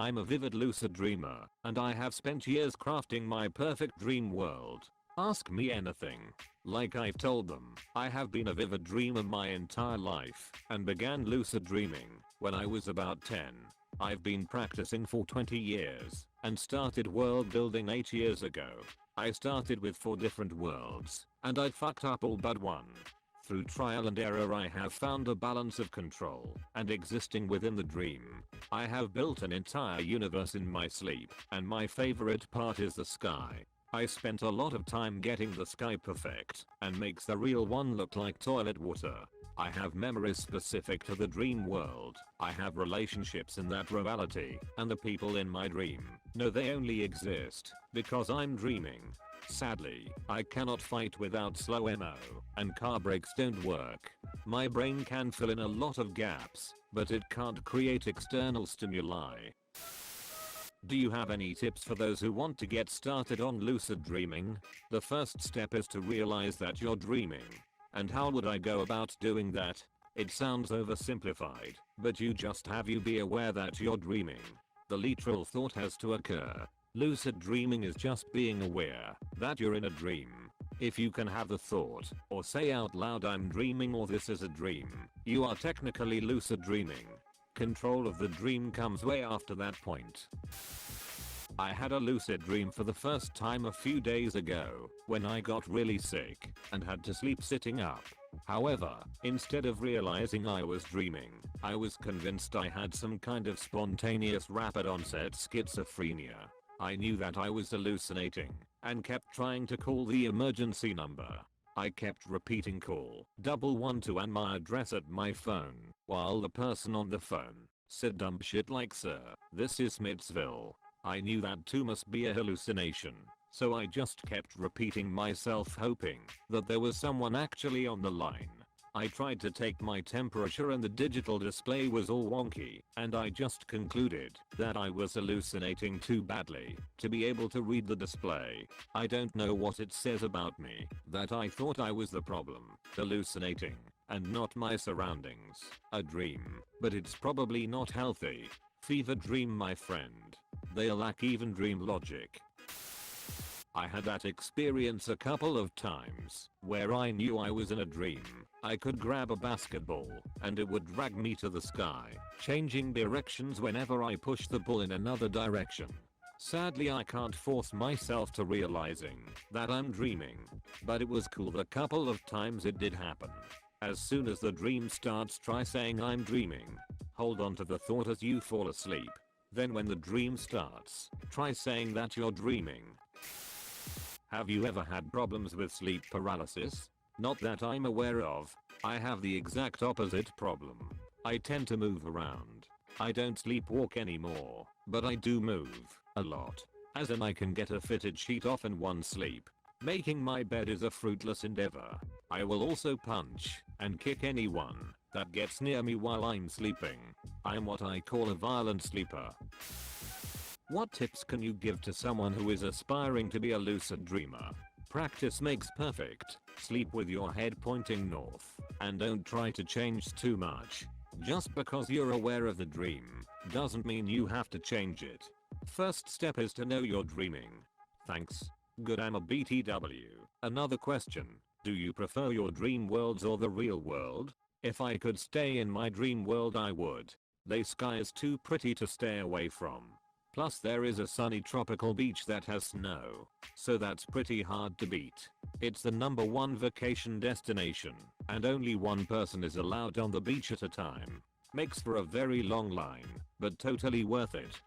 I'm a vivid lucid dreamer, and I have spent years crafting my perfect dream world. Ask me anything. Like I've told them, I have been a vivid dreamer my entire life and began lucid dreaming when I was about 10. I've been practicing for 20 years and started world building 8 years ago. I started with 4 different worlds and I fucked up all but one. Through trial and error I have found a balance of control and existing within the dream. I have built an entire universe in my sleep, and my favorite part is the sky. I spent a lot of time getting the sky perfect and makes the real one look like toilet water. I have memories specific to the dream world. I have relationships in that reality, and the people in my dream know they only exist because I'm dreaming. Sadly, I cannot fight without slow mo, and car brakes don't work. My brain can fill in a lot of gaps, but it can't create external stimuli. Do you have any tips for those who want to get started on lucid dreaming? The first step is to realize that you're dreaming. And how would I go about doing that? It sounds oversimplified, but you just have to be aware that you're dreaming. The literal thought has to occur. Lucid dreaming is just being aware that you're in a dream. If you can have the thought or say out loud I'm dreaming or this is a dream, you are technically lucid dreaming. Control of the dream comes way after that point. I had a lucid dream for the first time a few days ago when I got really sick and had to sleep sitting up. However, instead of realizing I was dreaming, I was convinced I had some kind of spontaneous rapid onset schizophrenia. I knew that I was hallucinating and kept trying to call the emergency number. I kept repeating call 112 and my address at my phone, while the person on the phone said dumb shit like sir, this is Smithsville. I knew that too must be a hallucination, so I just kept repeating myself hoping that there was someone actually on the line. I tried to take my temperature and the digital display was all wonky, and I just concluded that I was hallucinating too badly to be able to read the display. I don't know what it says about me that I thought I was the problem, hallucinating, and not my surroundings. A dream, but it's probably not healthy. Fever dream my friend. They lack even dream logic. I had that experience a couple of times where I knew I was in a dream. I could grab a basketball and it would drag me to the sky, changing directions whenever I pushed the ball in another direction. Sadly I can't force myself to realizing that I'm dreaming, but it was cool the couple of times it did happen. As soon as the dream starts, try saying I'm dreaming. Hold on to the thought as you fall asleep. Then when the dream starts, try saying that you're dreaming. Have you ever had problems with sleep paralysis? Not that I'm aware of. I have the exact opposite problem. I tend to move around. I don't sleepwalk anymore, but I do move a lot. As in I can get a fitted sheet off in one sleep. Making my bed is a fruitless endeavor. I will also punch and kick anyone that gets near me while I'm sleeping. I'm what I call a violent sleeper. What tips can you give to someone who is aspiring to be a lucid dreamer? Practice makes perfect. Sleep with your head pointing north, and don't try to change too much. Just because you're aware of the dream doesn't mean you have to change it. First step is to know you're dreaming. Thanks. Good, I'm a BTW. Another question. Do you prefer your dream worlds or the real world? If I could stay in my dream world I would. The sky is too pretty to stay away from. Plus there is a sunny tropical beach that has snow, so that's pretty hard to beat. It's the #1 vacation destination, and only one person is allowed on the beach at a time. Makes for a very long line, but totally worth it.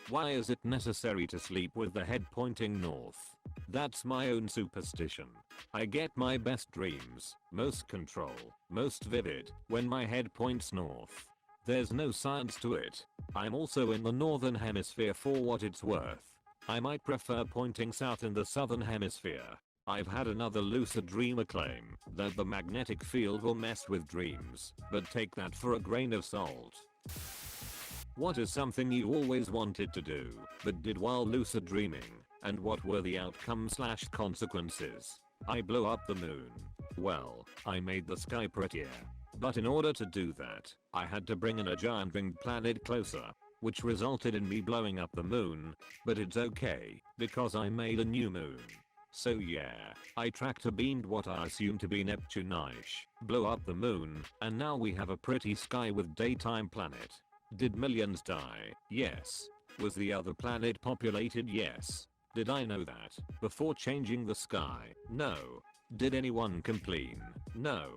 Why is it necessary to sleep with the head pointing north? That's my own superstition. I get my best dreams, most control, most vivid, when my head points north. There's no science to it. I'm also in the northern hemisphere for what it's worth. I might prefer pointing south in the southern hemisphere. I've had another lucid dreamer claim that the magnetic field will mess with dreams, but take that for a grain of salt. What is something you always wanted to do, but did while lucid dreaming, and what were the outcomes/consequences? I blew up the moon. Well, I made the sky prettier. But in order to do that, I had to bring in a giant ringed planet closer. which resulted in me blowing up the moon, but it's okay, because I made a new moon. So yeah, I tractor beamed what I assume to be Neptune-ish, blew up the moon, and now we have a pretty sky with daytime planet. Did millions die? Yes. Was the other planet populated? Yes. Did I know that before changing the sky? No. Did anyone complain? No.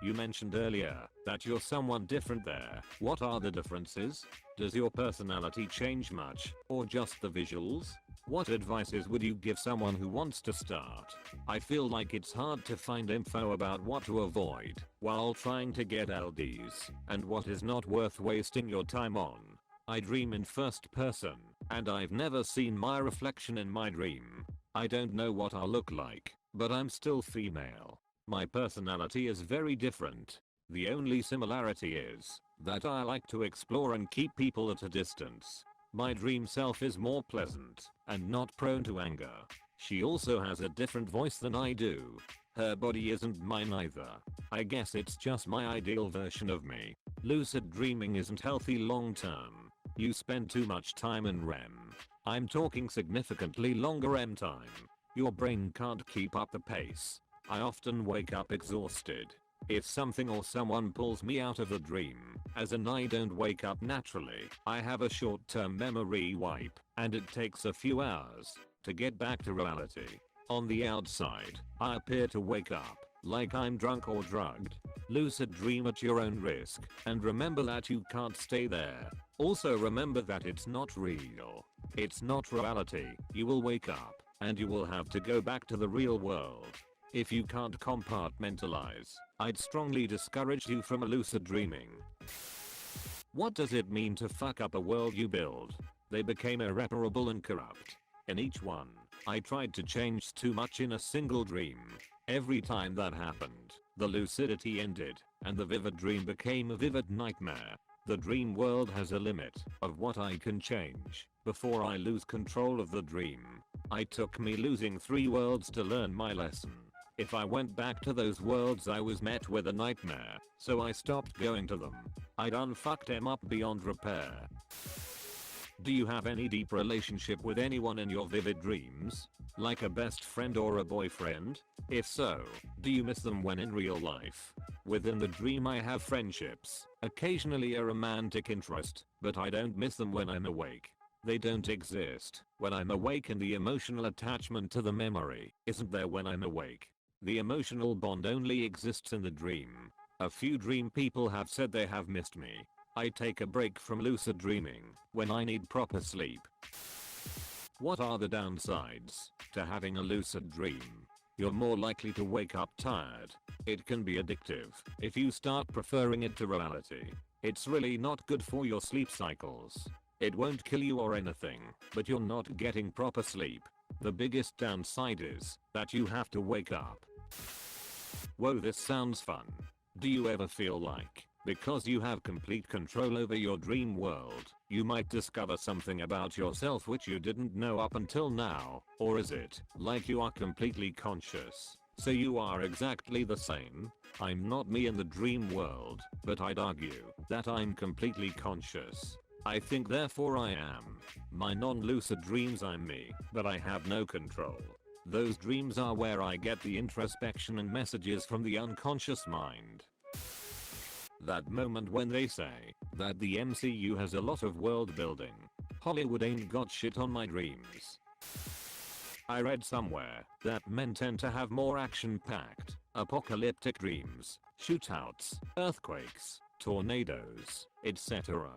You mentioned earlier that you're someone different there. What are the differences? Does your personality change much, or just the visuals? What advices would you give someone who wants to start? I feel like it's hard to find info about what to avoid while trying to get LDs, and what is not worth wasting your time on. I dream in first person, and I've never seen my reflection in my dream. I don't know what I'll look like, but I'm still female. My personality is very different. The only similarity is that I like to explore and keep people at a distance. My dream self is more pleasant and not prone to anger. She also has a different voice than I do. Her body isn't mine either. I guess it's just my ideal version of me. Lucid dreaming isn't healthy long term. You spend too much time in REM. I'm talking significantly longer REM time. Your brain can't keep up the pace. I often wake up exhausted. If something or someone pulls me out of the dream, as in I don't wake up naturally, I have a short-term memory wipe, and it takes a few hours to get back to reality. On the outside, I appear to wake up like I'm drunk or drugged. Lucid dream at your own risk, and remember that you can't stay there. Also remember that it's not real. It's not reality. You will wake up, and you will have to go back to the real world. If you can't compartmentalize, I'd strongly discourage you from lucid dreaming. What does it mean to fuck up a world you build? They became irreparable and corrupt. In each one, I tried to change too much in a single dream. Every time that happened, the lucidity ended, and the vivid dream became a vivid nightmare. The dream world has a limit of what I can change before I lose control of the dream. It took me losing 3 worlds to learn my lesson. If I went back to those worlds, I was met with a nightmare, so I stopped going to them. I'd unfucked them up beyond repair. Do you have any deep relationship with anyone in your vivid dreams? Like a best friend or a boyfriend? If so, do you miss them when in real life? Within the dream I have friendships, occasionally a romantic interest, but I don't miss them when I'm awake. They don't exist when I'm awake, and the emotional attachment to the memory isn't there when I'm awake. The emotional bond only exists in the dream. A few dream people have said they have missed me. I take a break from lucid dreaming when I need proper sleep. What are the downsides to having a lucid dream? You're more likely to wake up tired. It can be addictive if you start preferring it to reality. It's really not good for your sleep cycles. It won't kill you or anything, but you're not getting proper sleep. The biggest downside is that you have to wake up. Whoa, this sounds fun. Do you ever feel like, because you have complete control over your dream world, you might discover something about yourself which you didn't know up until now? Or is it like you are completely conscious, so you are exactly the same? I'm not me in the dream world, but I'd argue that I'm completely conscious. I think therefore I am. My non-lucid dreams, I'm me, but I have no control. Those dreams are where I get the introspection and messages from the unconscious mind. That moment when they say that the MCU has a lot of world building. Hollywood ain't got shit on my dreams. I read somewhere that men tend to have more action-packed, apocalyptic dreams, shootouts, earthquakes, tornadoes, etc.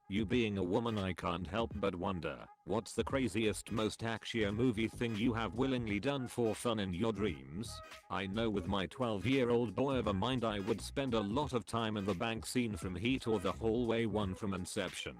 You being a woman, I can't help but wonder, what's the craziest, most action movie thing you have willingly done for fun in your dreams? I know with my 12-year-old boy of a mind I would spend a lot of time in the bank scene from Heat or the hallway one from Inception.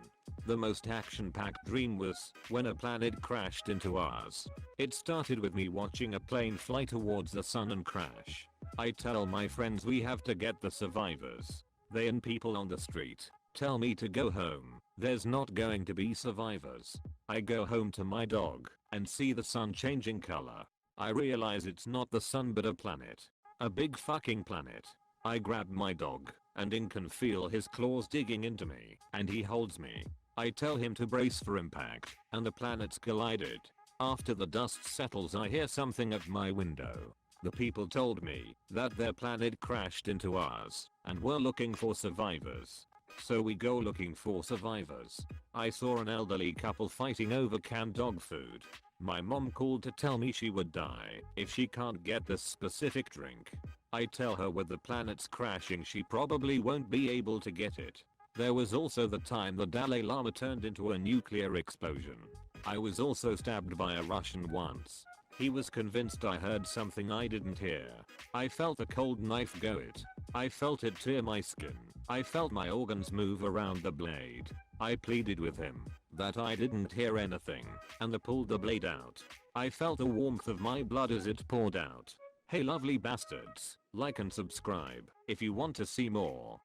The most action-packed dream was when a planet crashed into ours. It started with me watching a plane fly towards the sun and crash. I tell my friends we have to get the survivors. They and people on the street tell me to go home. There's not going to be survivors. I go home to my dog and see the sun changing color. I realize it's not the sun but a planet. A big fucking planet. I grab my dog and Ink can feel his claws digging into me, and he holds me. I tell him to brace for impact, and the planets collided. After the dust settles, I hear something at my window. The people told me that their planet crashed into ours and were looking for survivors. So we go looking for survivors. I saw an elderly couple fighting over canned dog food. My mom called to tell me she would die if she can't get this specific drink. I tell her with the planets crashing she probably won't be able to get it. There was also the time the Dalai Lama turned into a nuclear explosion. I was also stabbed by a Russian once. He was convinced I heard something I didn't hear. I felt a cold knife go it. I felt it tear my skin. I felt my organs move around the blade. I pleaded with him that I didn't hear anything and I pulled the blade out. I felt the warmth of my blood as it poured out. Hey lovely bastards, like and subscribe if you want to see more.